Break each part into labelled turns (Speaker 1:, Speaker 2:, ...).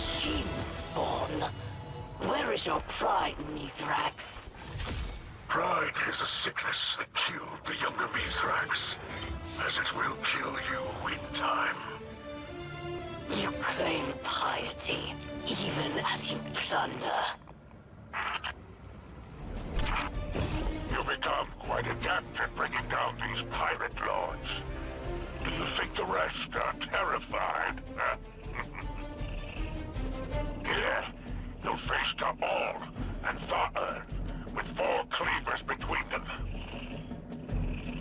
Speaker 1: machine spawn. Where is your pride, Mithrax?
Speaker 2: Pride is a sickness that killed the younger Mithrax, as it will kill you in time.
Speaker 1: You claim piety, even as you plunder.
Speaker 2: You become quite adept at bringing down these pirate lords. Do you think the rest are terrified? Huh? Here, you'll face Tabal and Tha'ur, with 4 cleavers between them.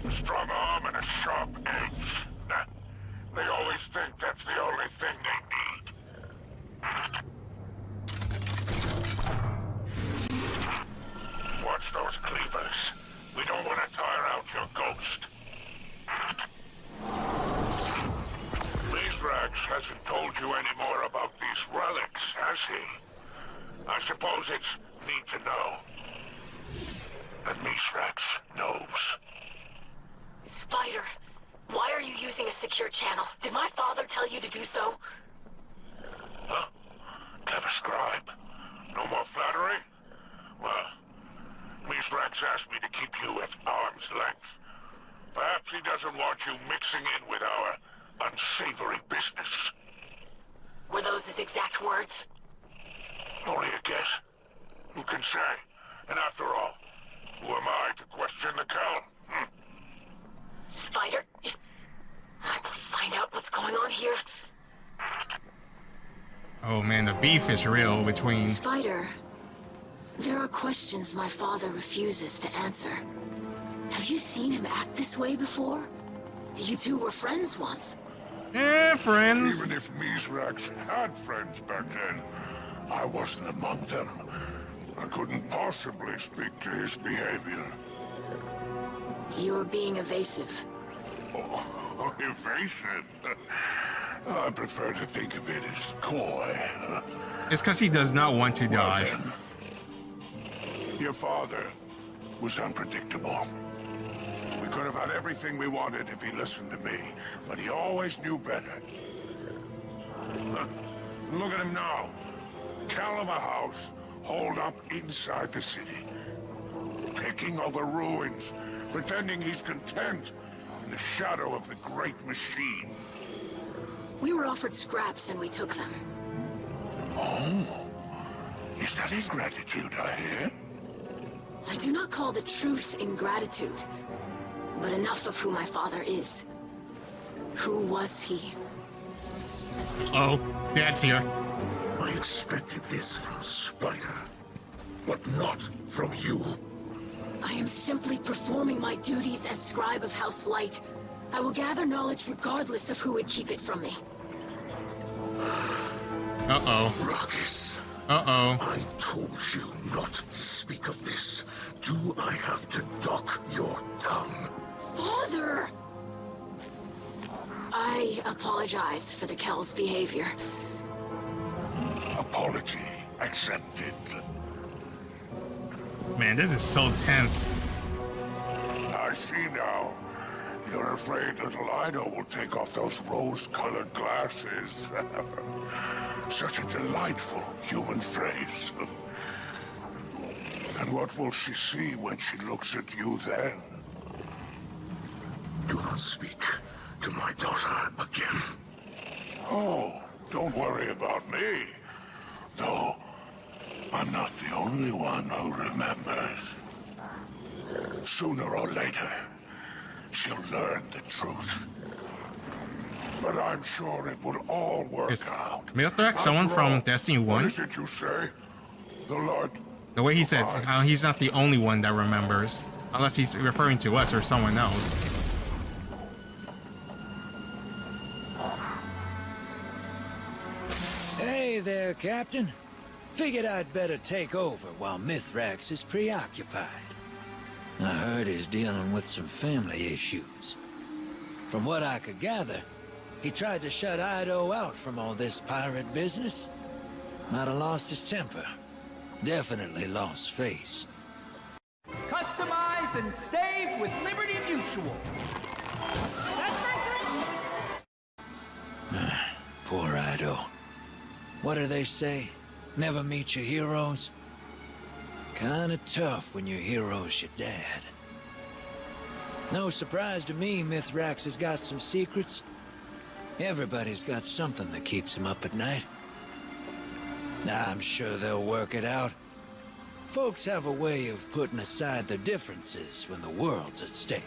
Speaker 2: A strong arm and a sharp edge. They always think that's the only thing they need. Watch those cleavers. We don't want to tire out your ghost. Mithrax hasn't told you any more about these relics, has he? I suppose it's need to know. And Mithrax knows.
Speaker 1: Spider, why are you using a secure channel? Did my father tell you to do so?
Speaker 2: Huh? Clever scribe. No more flattery? Well, Mithrax asked me to keep you at arm's length. Perhaps he doesn't want you mixing in with our unsavory business.
Speaker 1: Were those his exact words?
Speaker 2: Only a guess. Who can say? And after all, who am I to question the Cal?
Speaker 1: Spider, I will find out what's going on here.
Speaker 3: Oh man, the beef is real between...
Speaker 1: Spider, there are questions my father refuses to answer. Have you seen him act this way before? You two were friends once.
Speaker 3: Friends.
Speaker 2: Even if Mithrax had friends back then, I wasn't among them. I couldn't possibly speak to his behavior.
Speaker 1: You're being evasive.
Speaker 2: Oh, evasive? I prefer to think of it as coy.
Speaker 3: It's because he does not want to die.
Speaker 2: Then, your father was unpredictable. We could have had everything we wanted if he listened to me, but he always knew better. Look at him now. Cal of a house, holed up inside the city. Picking over ruins, pretending he's content in the shadow of the great machine.
Speaker 1: We were offered scraps and we took them.
Speaker 2: Oh? Is that ingratitude I hear?
Speaker 1: I do not call the truth ingratitude, but enough of who my father is. Who was he?
Speaker 3: Oh, Dad's here.
Speaker 2: I expected this from Spider, but not from you.
Speaker 1: I am simply performing my duties as scribe of House Light. I will gather knowledge regardless of who would keep it from me.
Speaker 3: Uh-oh.
Speaker 2: Ruckus.
Speaker 3: Uh-oh.
Speaker 2: I told you not to speak of this. Do I have to dock your tongue?
Speaker 1: Father! I apologize for the Kel's behavior.
Speaker 2: Apology accepted.
Speaker 3: Man, this is so tense.
Speaker 2: I see now. You're afraid little Ido will take off those rose-colored glasses. Such a delightful human phrase. And what will she see when she looks at you then? Do not speak to my daughter again. Oh, don't worry about me. Though, I'm not the only one who remembers. Sooner or later, she'll learn the truth. But I'm sure it will all work out.
Speaker 3: Mithrax someone from Destiny 1?
Speaker 2: What is it you say? The Lord...
Speaker 3: The way he said he's not the only one that remembers. Unless he's referring to us or someone else.
Speaker 4: Hey there, Captain. Figured I'd better take over while Mithrax is preoccupied. I heard he's dealing with some family issues. From what I could gather, he tried to shut Ido out from all this pirate business. Might have lost his temper. Definitely lost face.
Speaker 5: Customize and save with Liberty Mutual.
Speaker 4: Poor Ido. What do they say? Never meet your heroes? Kinda tough when your hero's your dad. No surprise to me, Mithrax has got some secrets. Everybody's got something that keeps him up at night. I'm sure they'll work it out. Folks have a way of putting aside their differences when the world's at stake.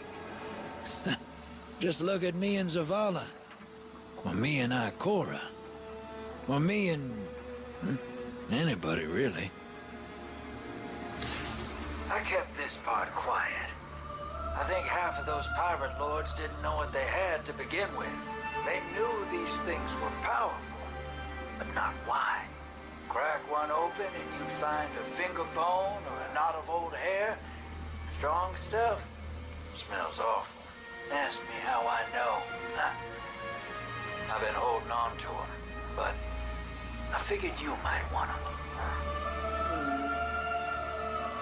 Speaker 4: Just look at me and Zavala. Or me and Ikora. Or me and... anybody, really. I kept this part quiet. I think half of those pirate lords didn't know what they had to begin with. They knew these things were powerful, but not why. Crack one open and you'd find a finger bone or a knot of old hair. Strong stuff. Smells awful. Ask me how I know. I've been holding on to them, but I figured you might want them.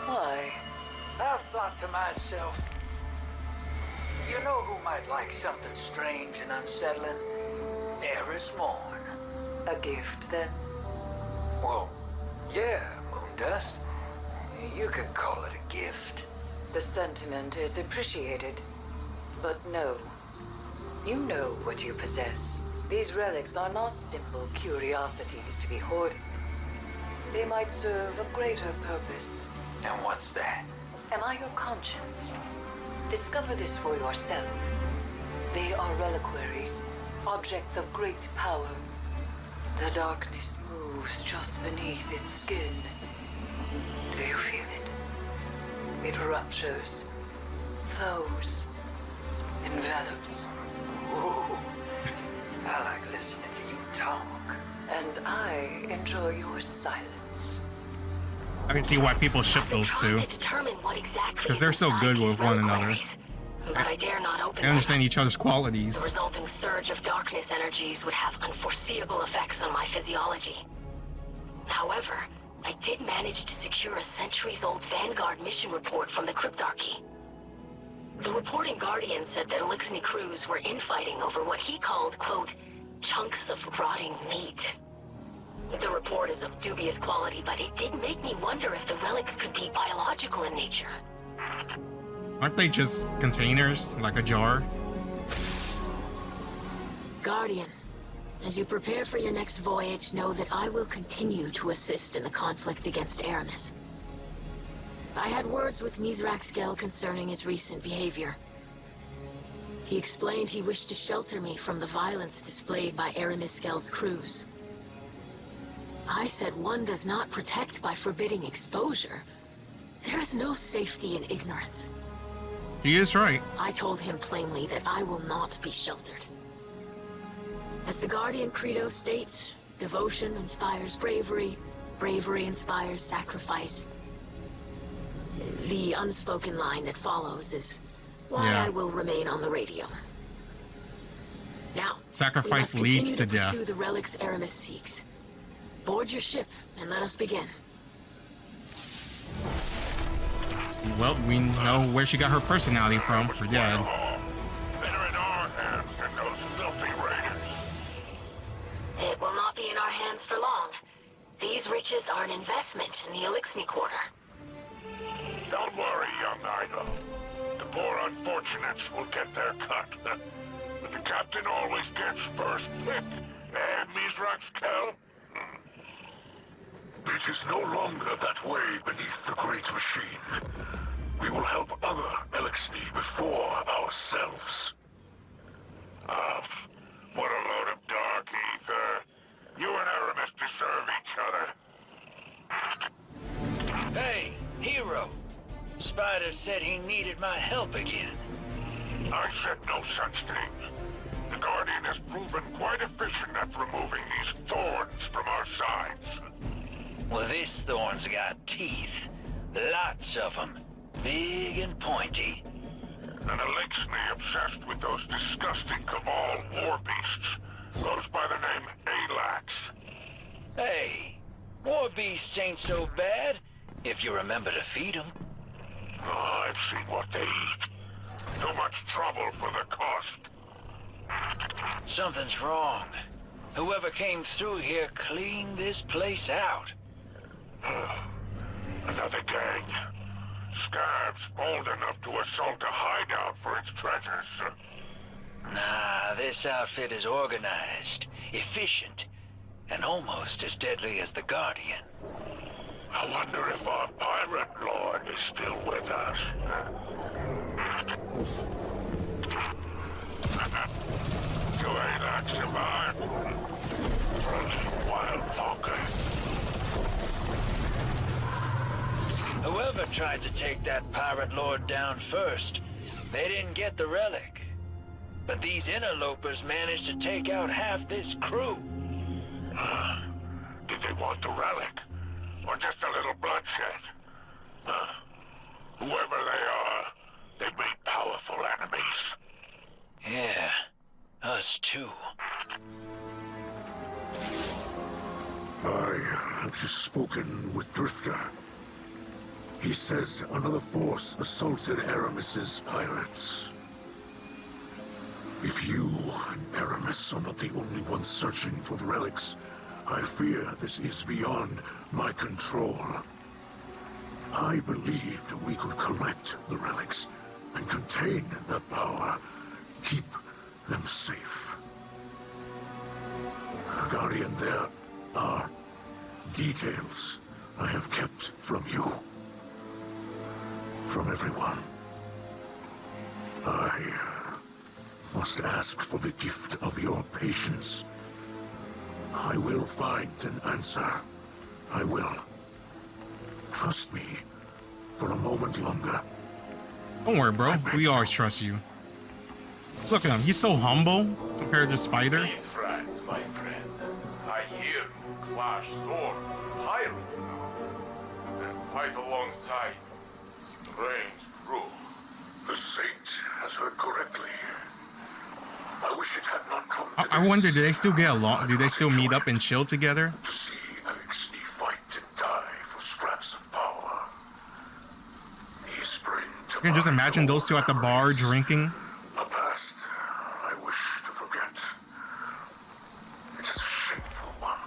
Speaker 1: Why?
Speaker 4: I thought to myself, you know who might like something strange and unsettling? Eris Morn.
Speaker 1: A gift, then?
Speaker 4: Well, yeah, Moondust. You could call it a gift.
Speaker 1: The sentiment is appreciated. But no. You know what you possess. These relics are not simple curiosities to be hoarded. They might serve a greater purpose.
Speaker 4: And what's that?
Speaker 1: Am I your conscience? Discover this for yourself. They are reliquaries, objects of great power. The darkness moves just beneath its skin. Do you feel it? It ruptures, flows, envelops.
Speaker 4: Ooh, I like listening to you talk.
Speaker 1: And I enjoy your silence.
Speaker 3: I can see why people ship those two. Because they're so good with one another.
Speaker 1: But I dare not open
Speaker 3: They understand
Speaker 1: them.
Speaker 3: each other's
Speaker 1: The
Speaker 3: qualities.
Speaker 1: resulting surge of darkness energies would have unforeseeable effects on my physiology. However, I did manage to secure a centuries-old Vanguard mission report from the Cryptarchy. The reporting Guardian said that Elixni crews were infighting over what he called, quote, chunks of rotting meat. The report is of dubious quality, but it did make me wonder if the relic could be biological in nature.
Speaker 3: Aren't they just containers, like a jar?
Speaker 1: Guardian, as you prepare for your next voyage, know that I will continue to assist in the conflict against Aramis. I had words with Mithrax concerning his recent behavior. He explained he wished to shelter me from the violence displayed by Aramis crews. I said one does not protect by forbidding exposure. There is no safety in ignorance.
Speaker 3: He is right.
Speaker 1: I told him plainly that I will not be sheltered. As the Guardian Credo states, devotion inspires bravery, bravery inspires sacrifice. The unspoken line that follows is why
Speaker 3: Yeah.
Speaker 1: I will remain on the radio. Now,
Speaker 3: Sacrifice
Speaker 1: we must
Speaker 3: leads
Speaker 1: continue
Speaker 3: to death.
Speaker 1: pursue the relics Aramis seeks. Board your ship and let us begin.
Speaker 3: Well, we know where she got her personality from, her dad.
Speaker 2: They're in our hands than those filthy raiders.
Speaker 1: It will not be in our hands for long. These riches are an investment in the Elixni Quarter.
Speaker 2: Don't worry, young idol. The poor unfortunates will get their cut. But the captain always gets first pick. Mithrax Kell? It is no longer that way beneath the great machine. We will help other Elixni before ourselves. What a load of dark ether. You and Aramis deserve each other.
Speaker 4: Hey, hero. Spider said he needed my help again.
Speaker 2: I said no such thing. The Guardian has proven quite efficient at removing these thorns from our sides.
Speaker 4: Well, this thorn's got teeth. Lots of them. Big and pointy.
Speaker 2: An Elixni obsessed with those disgusting Cabal war beasts goes by the name Alax.
Speaker 4: Hey, war beasts ain't so bad if you remember to feed them.
Speaker 2: Oh, I've seen what they eat. Too much trouble for the cost.
Speaker 4: Something's wrong. Whoever came through here cleaned this place out.
Speaker 2: Another gang. Scabs bold enough to assault a hideout for its treasures.
Speaker 4: Nah, this outfit is organized, efficient, and almost as deadly as the Guardian.
Speaker 2: I wonder if our pirate lord is still with us. You ain't that survived. Wild fucker.
Speaker 4: Whoever tried to take that pirate lord down first, they didn't get the relic. But these interlopers managed to take out half this crew.
Speaker 2: Did they want the relic? Or just a little bloodshed? Whoever they are, they made powerful enemies.
Speaker 4: Yeah, us too.
Speaker 2: I have just spoken with Drifter. He says another force assaulted Aramis's pirates. If you and Aramis are not the only ones searching for the relics, I fear this is beyond my control. I believed we could collect the relics and contain that power, keep them safe. Guardian, there are details I have kept from you. From everyone. I must ask for the gift of your patience. I will find an answer. I will. Trust me for a moment longer.
Speaker 3: Don't worry, bro. We always trust you. Look at him. He's so humble compared to Spider.
Speaker 6: Mithrax, my friend. I hear you clash sword with pirate now, and fight alongside strange crew.
Speaker 2: The Saint has heard correctly. I wish it had not come to
Speaker 3: I wonder, do they still get along? Do they still meet up and chill together?
Speaker 2: To see Alex fight and die for scraps of power. These bring to
Speaker 3: You can just
Speaker 2: mind
Speaker 3: imagine those two at the bar
Speaker 2: memories.
Speaker 3: drinking.
Speaker 2: A past I wish to forget. It is a shameful one.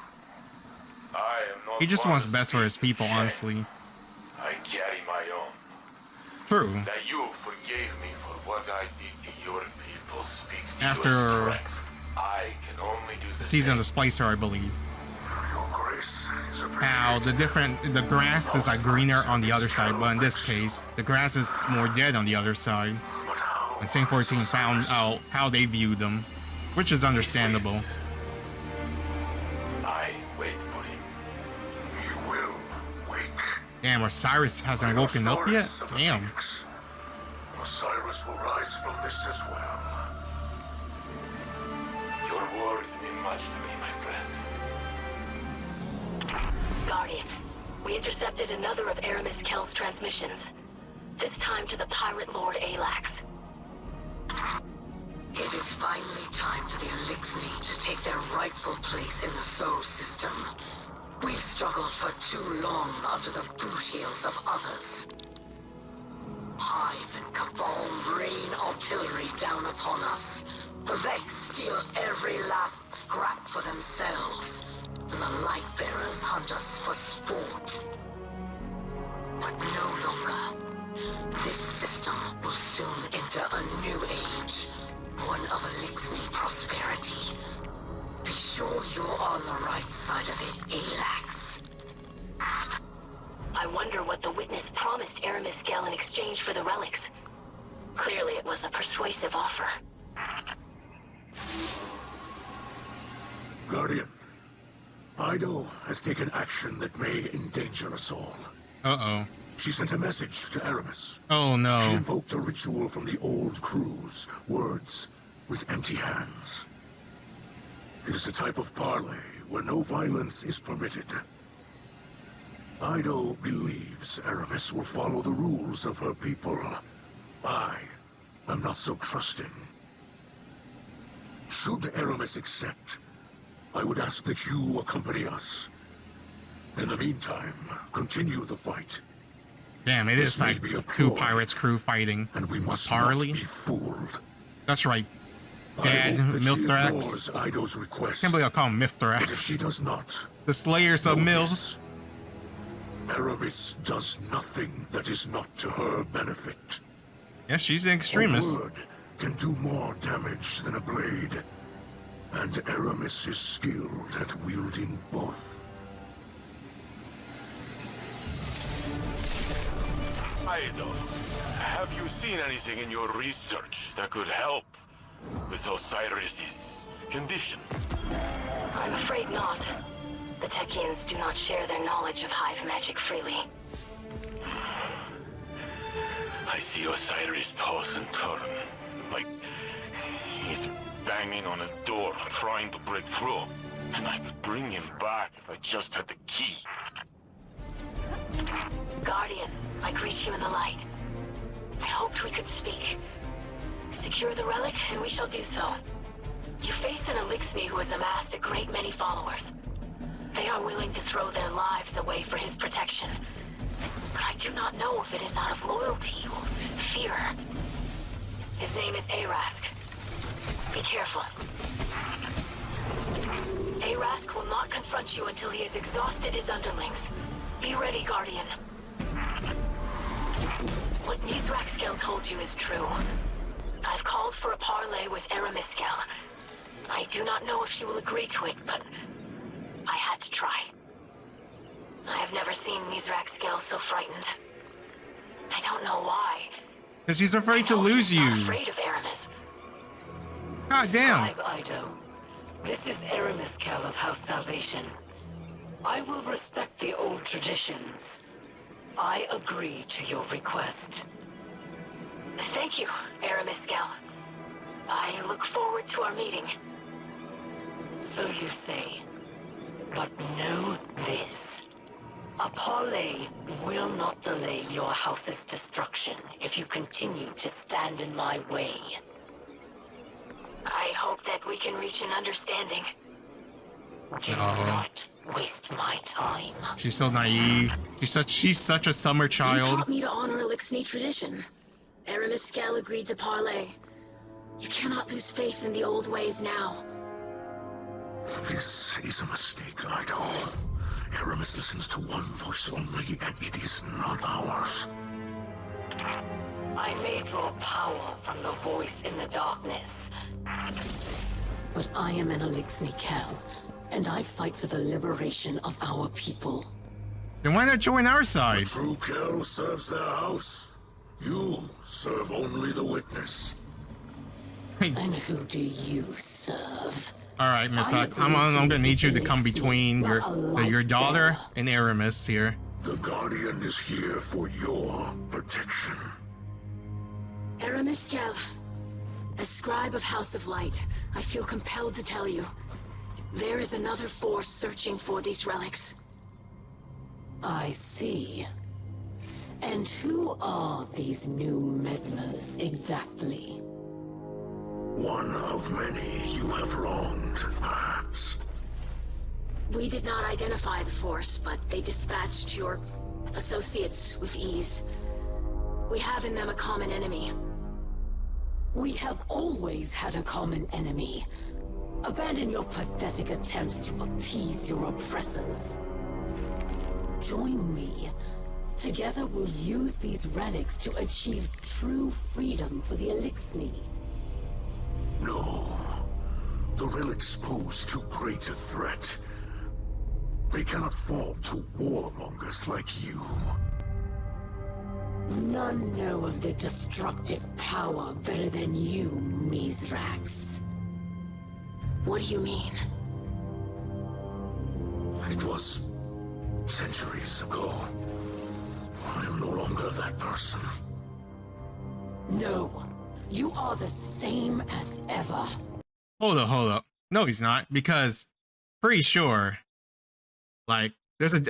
Speaker 6: I am not
Speaker 3: He just
Speaker 6: one
Speaker 3: wants
Speaker 6: to
Speaker 3: best for
Speaker 6: speak
Speaker 3: his people,
Speaker 6: shame.
Speaker 3: honestly.
Speaker 6: I carry my own.
Speaker 3: True.
Speaker 6: That you forgave me for what I did to your people speaks to
Speaker 3: After
Speaker 6: your strength. I can only do the
Speaker 3: Season of
Speaker 6: same.
Speaker 3: the Splicer, I believe.
Speaker 2: Your grace is
Speaker 3: How
Speaker 2: appreciated.
Speaker 3: the grass is like greener on the other side, but in this case, the grass is more dead on the other side.
Speaker 2: But how
Speaker 3: And Saint 14 found out how they viewed them, which is understandable.
Speaker 6: I wait for him.
Speaker 2: you will wake.
Speaker 3: Damn, Osiris hasn't woken up yet? Damn.
Speaker 2: Osiris will rise from this as well.
Speaker 6: Your words mean much to me, my friend.
Speaker 1: Guardian, we intercepted another of Aramis Kell's transmissions. This time to the pirate lord Alax.
Speaker 7: It is finally time for the Elixni to take their rightful place in the Sol system. We've struggled for too long under the boot heels of others. Hive and Cabal rain artillery down upon us. The Vex steal every last scrap for themselves. And the Lightbearers hunt us for sport. But no longer. This system will soon enter a new age. One of Elixni prosperity. Be sure you're on the right side of it, Alax.
Speaker 1: I wonder what the witness promised Aramis Kell in exchange for the relics. Clearly it was a persuasive offer.
Speaker 2: Guardian, Idol has taken action that may endanger us all.
Speaker 3: Uh-oh.
Speaker 2: She sent a message to Aramis.
Speaker 3: Oh
Speaker 2: She
Speaker 3: no.
Speaker 2: invoked a ritual from the old crews, words with empty hands. It is a type of parley where no violence is permitted. Ido believes Aramis will follow the rules of her people. I am not so trusting. Should Aramis accept, I would ask that you accompany us. In the meantime, continue the fight.
Speaker 3: Damn, it is
Speaker 2: This may
Speaker 3: like
Speaker 2: be a
Speaker 3: two
Speaker 2: ploy,
Speaker 3: pirates crew fighting.
Speaker 2: and we must
Speaker 3: Parley?
Speaker 2: not be fooled.
Speaker 3: That's right. Dad,
Speaker 2: I hope that she
Speaker 3: Mithrax.
Speaker 2: ignores Ido's request.
Speaker 3: Can't believe I call him
Speaker 2: But if
Speaker 3: Mithrax.
Speaker 2: she does not,
Speaker 3: The Slayers of
Speaker 2: know
Speaker 3: Mills.
Speaker 2: this. Aramis does nothing that is not to her benefit.
Speaker 3: Yeah, she's an
Speaker 2: A
Speaker 3: extremist.
Speaker 2: word can do more damage than a blade. And Aramis is skilled at wielding both.
Speaker 6: Ido, have you seen anything in your research that could help with Osiris's condition?
Speaker 1: I'm afraid not. The Techians do not share their knowledge of Hive magic freely.
Speaker 6: I see Osiris toss and turn, like he's banging on a door trying to break through. And I could bring him back if I just had the key.
Speaker 1: Guardian, I greet you in the light. I hoped we could speak. Secure the relic, and we shall do so. You face an Elixni who has amassed a great many followers. They are willing to throw their lives away for his protection. But I do not know if it is out of loyalty or fear. His name is Arask. Be careful. Arask will not confront you until he has exhausted his underlings. Be ready, Guardian. What Mizraxkel told you is true. I've called for a parley with Aramiskel. I do not know if she will agree to it, but I had to try. I have never seen Mizraxkel so frightened. I don't know why.
Speaker 3: Because he's afraid to
Speaker 1: I know
Speaker 3: lose
Speaker 1: he's
Speaker 3: you.
Speaker 1: not afraid of Aramis.
Speaker 3: God damn.
Speaker 7: Scribe Ido, this is Aramiskel of House Salvation. I will respect the old traditions. I agree to your request.
Speaker 1: Thank you, Aramiskel. I look forward to our meeting.
Speaker 7: So you say. But know this. A parley will not delay your house's destruction if you continue to stand in my way.
Speaker 1: I hope that we can reach an understanding.
Speaker 7: Do not waste my time.
Speaker 3: She's so naive. She's such a summer
Speaker 1: You
Speaker 3: child.
Speaker 1: taught me to honor Elixni tradition. Aramiskel agreed to parley. You cannot lose faith in the old ways now.
Speaker 2: This is a mistake, Ido. Aramis listens to one voice only, and it is not ours.
Speaker 7: I may draw power from the voice in the darkness. But I am an Elixni Kel, and I fight for the liberation of our people.
Speaker 3: Then why not join our side?
Speaker 2: True Kel serves their house. You serve only the witness.
Speaker 7: And who do you serve?
Speaker 3: All right, Mythok, I'm gonna need you to come between your daughter and Aramis here.
Speaker 2: The Guardian is here for your protection.
Speaker 1: Aramiskel, as scribe of House of Light, I feel compelled to tell you, there is another force searching for these relics.
Speaker 7: I see. And who are these new meddlers exactly?
Speaker 2: One of many you have wronged, perhaps.
Speaker 1: We did not identify the force, but they dispatched your associates with ease. We have in them a common enemy.
Speaker 7: We have always had a common enemy. Abandon your pathetic attempts to appease your oppressors. Join me. Together we'll use these relics to achieve true freedom for the Elixni.
Speaker 2: No. The relics pose too great a threat. They cannot fall to warmongers like you.
Speaker 7: None know of their destructive power better than you, Mizrax.
Speaker 1: What do you mean?
Speaker 2: It was centuries ago. I am no longer that person.
Speaker 7: No, you are the same as ever.
Speaker 3: Hold up. No, he's not, because pretty sure, like,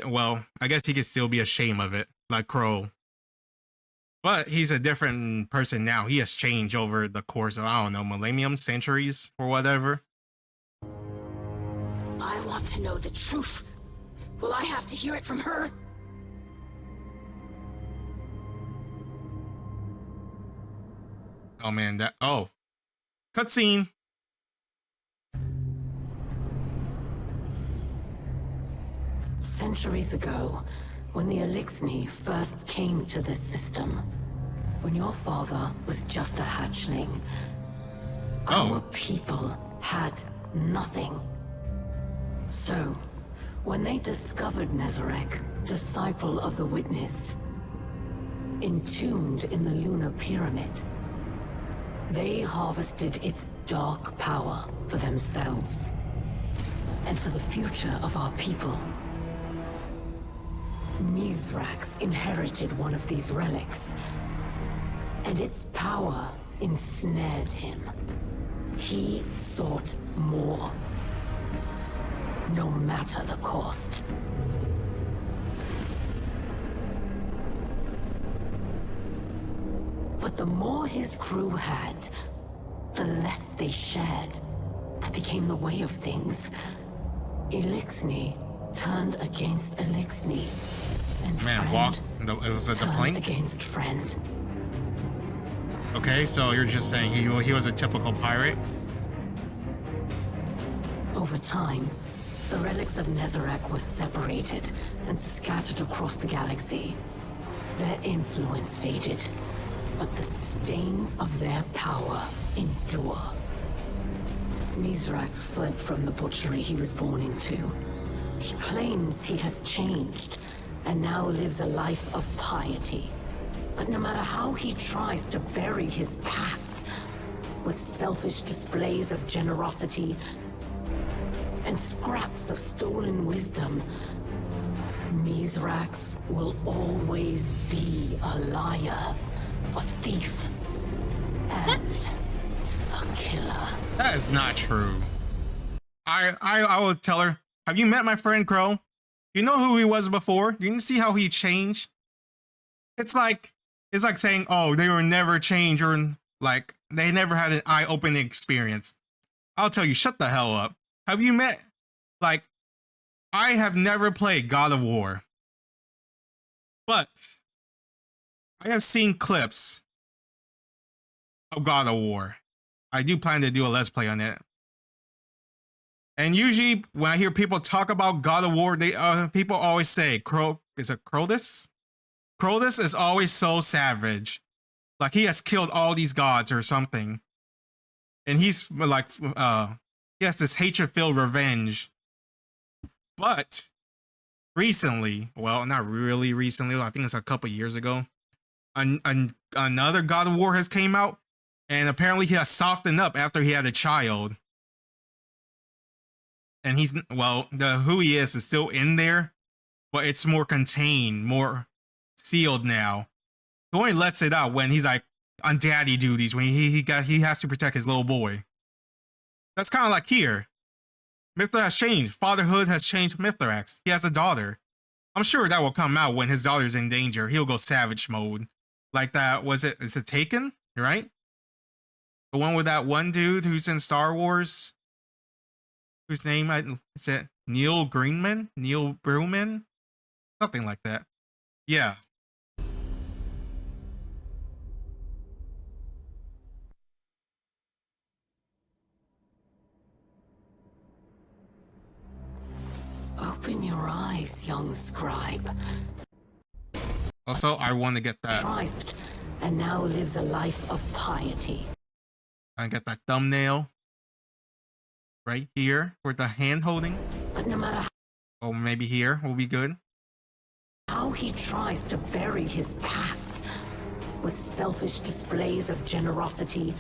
Speaker 3: well, I guess he could still be ashamed of it, like Crow. But he's a different person now. He has changed over the course of, I don't know, millennium, centuries, or whatever.
Speaker 1: I want to know the truth. Will I have to hear it from her?
Speaker 3: Oh man, cutscene.
Speaker 7: Centuries ago, when the Elixni first came to this system, when your father was just a hatchling, our people had nothing. So, when they discovered Nezarec, disciple of the Witness, entombed in the Lunar Pyramid, they harvested its dark power for themselves, and for the future of our people. Mithrax inherited one of these relics, and its power ensnared him. He sought more, no matter the cost. But the more his crew had, the less they shared. That became the way of things. Elixni turned against Elixni, and friend
Speaker 3: it was at the
Speaker 7: turned
Speaker 3: plane?
Speaker 7: against friend.
Speaker 3: Okay, so you're just saying he was a typical pirate?
Speaker 7: Over time, the relics of Nezarec were separated and scattered across the galaxy. Their influence faded, but the stains of their power endure. Mithrax fled from the butchery he was born into. He claims he has changed, and now lives a life of piety. But no matter how he tries to bury his past, with selfish displays of generosity and scraps of stolen wisdom, Mithrax will always be a liar, a thief, and a killer.
Speaker 3: That is not true. I would tell her, have you met my friend Crow? You know who he was before? You didn't see how he changed? It's like saying, oh, they were never changed, or like they never had an eye-opening experience. I'll tell you, shut the hell up. Have you met, like, I have never played God of War, but I have seen clips of God of War. I do plan to do a Let's Play on it. And usually when I hear people talk about God of War, they people always say, is it Crowdus? Crowdus is always so savage. Like he has killed all these gods or something. And he's like, he has this hatred-filled revenge. But recently, well, not really recently, I think it's a couple years ago, another God of War has came out, and apparently he has softened up after he had a child. And he's, well, who he is still in there, but it's more contained, more sealed now. He only lets it out when he's like on daddy duties, when he has to protect his little boy. That's kind of like here. Mithrax has changed. Fatherhood has changed Mithrax. He has a daughter. I'm sure that will come out when his daughter's in danger. He'll go savage mode. Like that, is it Taken? Right? The one with that one dude who's in Star Wars? Whose name, is it Neil Greenman? Neil Brewman? Something like that. Yeah.
Speaker 7: Open your eyes, young scribe.
Speaker 3: Also, I want to get that.
Speaker 7: Christ, and now lives a life of piety.
Speaker 3: I get that thumbnail right here with the hand holding.
Speaker 7: But no matter
Speaker 3: Oh, maybe here will be good.
Speaker 7: how he tries to bury his past with selfish displays of generosity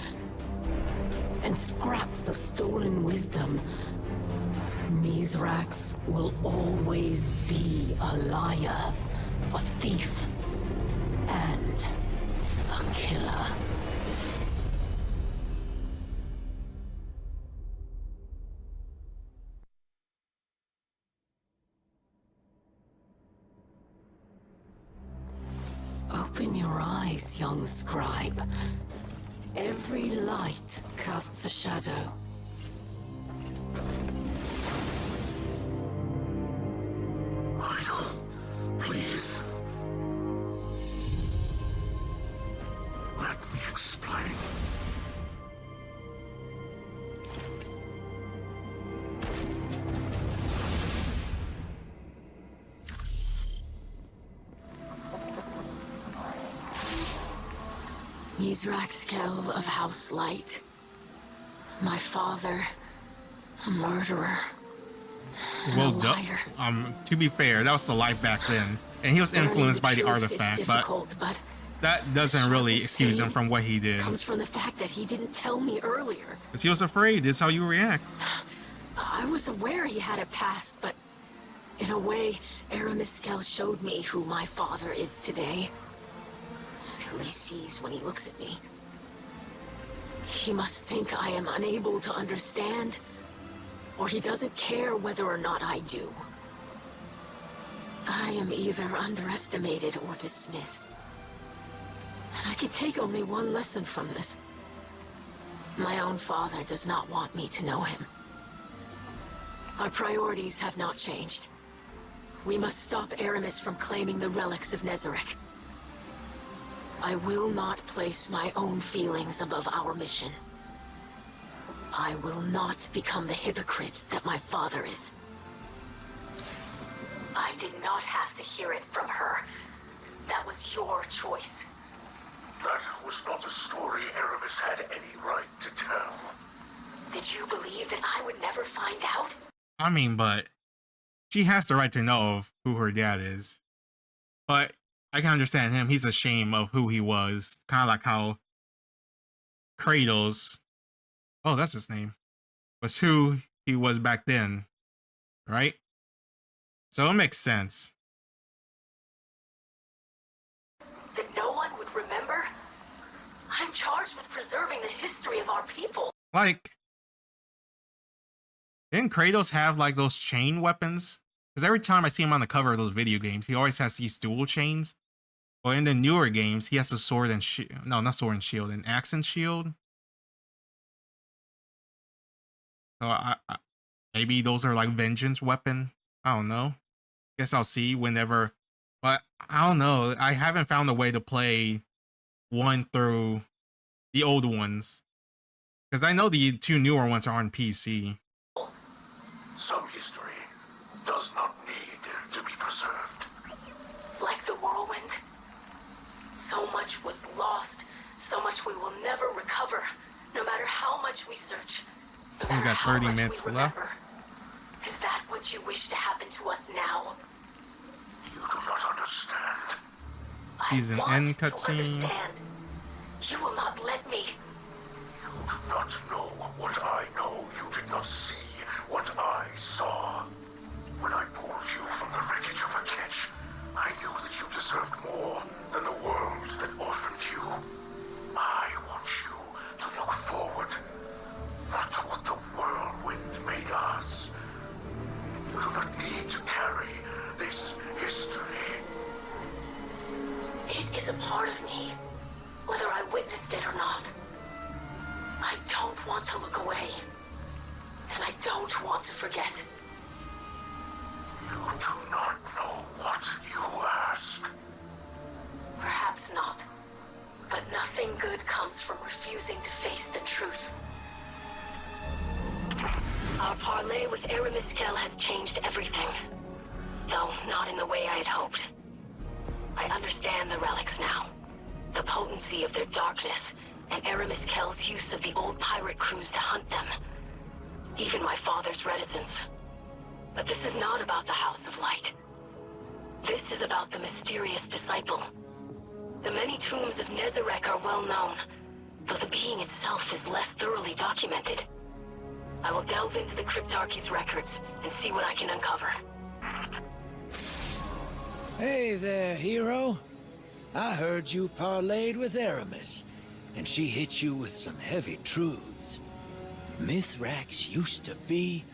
Speaker 7: and scraps of stolen wisdom, Mithrax will always be a liar, a thief, and a killer. Open your eyes, young scribe. Every light casts a shadow.
Speaker 2: Idol, please. Let me explain.
Speaker 1: Mizraxkel of House Light. My father, a murderer. And
Speaker 3: Well,
Speaker 1: a liar.
Speaker 3: to be fair, that was the life back then, and he was
Speaker 1: Learning
Speaker 3: influenced by the
Speaker 1: truth is
Speaker 3: artifact,
Speaker 1: difficult, but
Speaker 3: that doesn't really
Speaker 1: sharpest
Speaker 3: excuse him
Speaker 1: pain
Speaker 3: from what he did.
Speaker 1: comes from the fact that he didn't tell me earlier.
Speaker 3: Because he was afraid. This is how you react.
Speaker 1: I was aware he had a past, but in a way, Aramiskel showed me who my father is today. And who he sees when he looks at me. He must think I am unable to understand, or he doesn't care whether or not I do. I am either underestimated or dismissed. And I can take only one lesson from this. My own father does not want me to know him. Our priorities have not changed. We must stop Aramis from claiming the relics of Nezarec. I will not place my own feelings above our mission. I will not become the hypocrite that my father is. I did not have to hear it from her. That was your choice.
Speaker 2: That was not a story Aramis had any right to tell.
Speaker 1: Did you believe that I would never find out?
Speaker 3: I mean, but she has the right to know of who her dad is. But I can understand him. He's ashamed of who he was. Kind of like how Kratos, oh, that's his name, was who he was back then, right? So it makes sense.
Speaker 1: That no one would remember? I'm charged with preserving the history of our people.
Speaker 3: Like, didn't Kratos have like those chain weapons? Because every time I see him on the cover of those video games, he always has these dual chains. Or in the newer games, he has a sword and shield. No, not sword and shield, an axe and shield. So maybe those are like vengeance weapon. I don't know. Guess I'll see whenever. But I don't know. I haven't found a way to play 1 through the old ones. Because I know the 2 newer ones are on PC.
Speaker 2: Some history does not need to be preserved.
Speaker 1: Like the whirlwind. So much was lost. So much we will never recover. No matter how much we search. No
Speaker 3: We
Speaker 1: matter
Speaker 3: got
Speaker 1: how
Speaker 3: 30
Speaker 1: much
Speaker 3: minutes
Speaker 1: we
Speaker 3: left.
Speaker 1: remember. Is that what you wish to happen to us now?
Speaker 2: You do not understand.
Speaker 3: Season
Speaker 1: I want
Speaker 3: end
Speaker 1: to
Speaker 3: cutscene.
Speaker 1: understand. You will not let me.
Speaker 2: You do not know what I know. You did not see what I saw. When I pulled you from the wreckage of a ketch, I knew that you deserved more than the world that orphaned you. I want you to look forward, not to what the whirlwind made us. You do not need to carry this history.
Speaker 1: It is a part of me, whether I witnessed it or not. I don't want to look away, and I don't want to forget.
Speaker 2: You do not know what you ask.
Speaker 1: Perhaps not, but nothing good comes from refusing to face the truth. Our parley with Aramiskel has changed everything, though not in the way I had hoped. I understand the relics now, the potency of their darkness, and Aramiskel's use of the old pirate crews to hunt them. Even my father's reticence. But this is not about the House of Light. This is about the mysterious disciple. The many tombs of Nezarec are well known, though the being itself is less thoroughly documented. I will delve into the Cryptarchy's records and see what I can uncover.
Speaker 4: Hey there, hero. I heard you parlayed with Aramis, and she hit you with some heavy truths. Mithrax used to be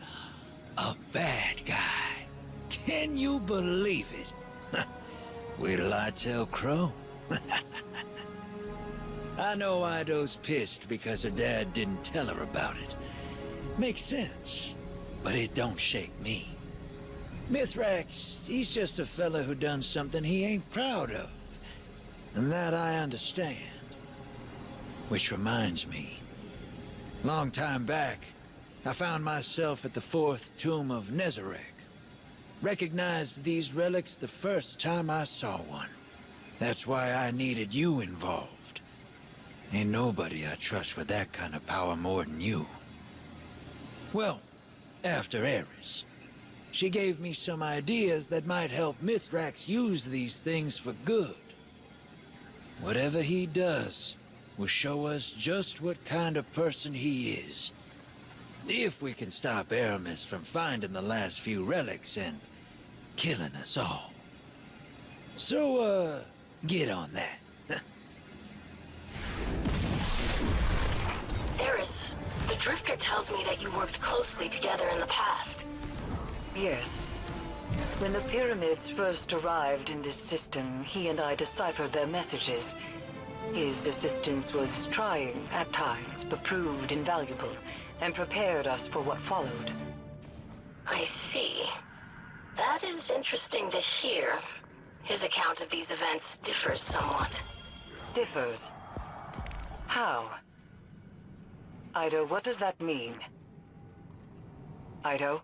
Speaker 4: a bad guy. Can you believe it? Wait till I tell Crow. I know Ido's pissed because her dad didn't tell her about it. Makes sense, but it don't shake me. Mithrax, he's just a fella who done something he ain't proud of. And that I understand. Which reminds me. Long time back, I found myself at the 4th tomb of Nezarec. Recognized these relics the first time I saw one. That's why I needed you involved. Ain't nobody I trust with that kind of power more than you. Well, after Eris. She gave me some ideas that might help Mithrax use these things for good. Whatever he does will show us just what kind of person he is. If we can stop Aramis from finding the last few relics and killing us all. So, get on that.
Speaker 1: Eris, the Drifter tells me that you worked closely together in the past.
Speaker 8: Yes. When the pyramids first arrived in this system, he and I deciphered their messages. His assistance was trying at times, but proved invaluable, and prepared us for what followed.
Speaker 1: I see. That is interesting to hear. His account of these events differs somewhat.
Speaker 8: Differs? How? Ido, what does that mean? Ido?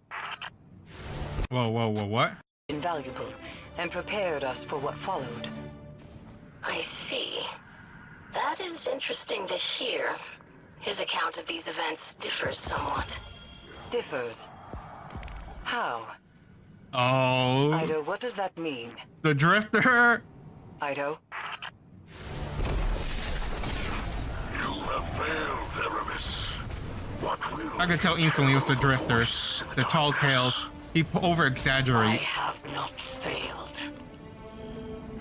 Speaker 3: Whoa, what?
Speaker 8: Invaluable, and prepared us for what followed.
Speaker 1: I see. That is interesting to hear. His account of these events differs somewhat.
Speaker 8: Differs? How?
Speaker 3: Oh.
Speaker 8: Ido, what does that mean?
Speaker 3: The Drifter?
Speaker 8: Ido?
Speaker 2: You have failed, Aramis. What will
Speaker 3: I could tell instantly it was the Drifter. The tall tales. He over-exaggerate.
Speaker 7: I have not failed.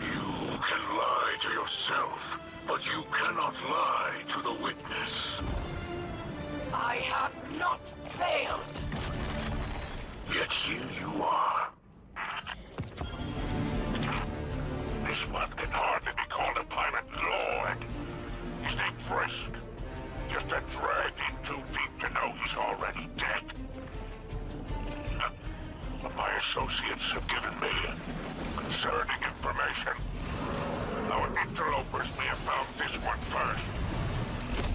Speaker 2: You can lie to yourself, but you cannot lie to the witness.
Speaker 7: I have not failed.
Speaker 2: Yet here you are. This one can hardly be called a pirate lord. His name Frisk. Just a drag in too deep to know he's already dead. But my associates have given me concerning information. Our interlopers may have found this one first.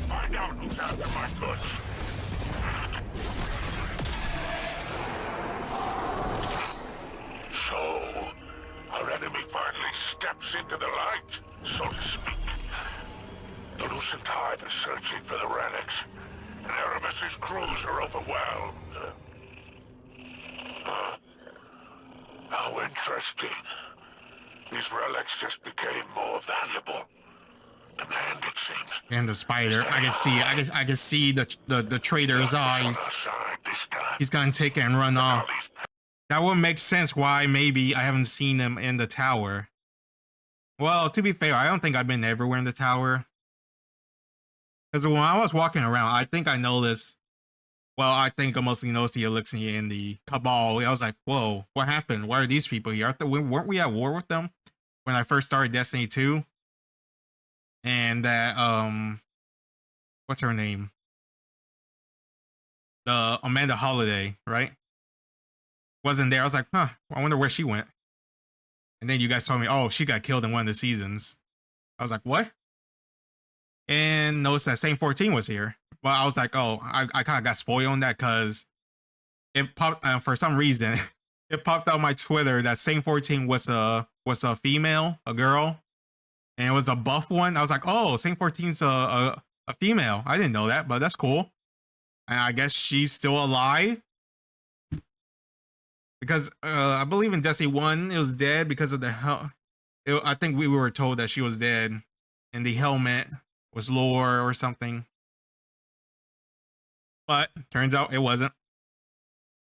Speaker 2: Find out who's after my goods. So, our enemy finally steps into the light, so to speak. The Lucent Hive is searching for the relics, and Aramis's crews are overwhelmed. How interesting. These relics just became more valuable. Demand, it seems.
Speaker 3: And the spider. I can see the trader's eyes. He's gonna take it and run off. That would make sense why maybe I haven't seen him in the tower. Well, to be fair, I don't think I've been everywhere in the tower. Because when I was walking around, I think I noticed. Well, I think I mostly noticed the Elixir and the Cabal. I was like, whoa, what happened? Why are these people here? Weren't we at war with them when I first started Destiny 2? And that, what's her name? The Amanda Holiday, right? Wasn't there. I was like, huh, I wonder where she went. And then you guys told me, oh, she got killed in one of the seasons. I was like, what? And noticed that Saint 14 was here. But I was like, oh, I kind of got spoiled on that because it popped for some reason. It popped out on my Twitter that Saint 14 was a female, a girl, and it was the buff one. I was like, oh, Saint 14's a female. I didn't know that, but that's cool. And I guess she's still alive because I believe in Destiny 1 it was dead because of the hell. I think we were told that she was dead, and the helmet was lore or something. But turns out it wasn't.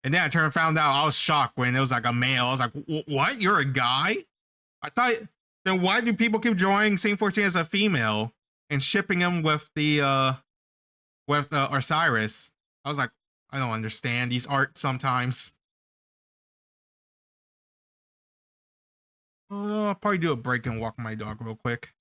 Speaker 3: And then I found out, I was shocked when it was like a male. I was like, what? You're a guy? I thought, then why do people keep drawing Saint 14 as a female and shipping him with the Osiris? I was like, I don't understand these art sometimes. I'll probably do a break and walk my dog real quick.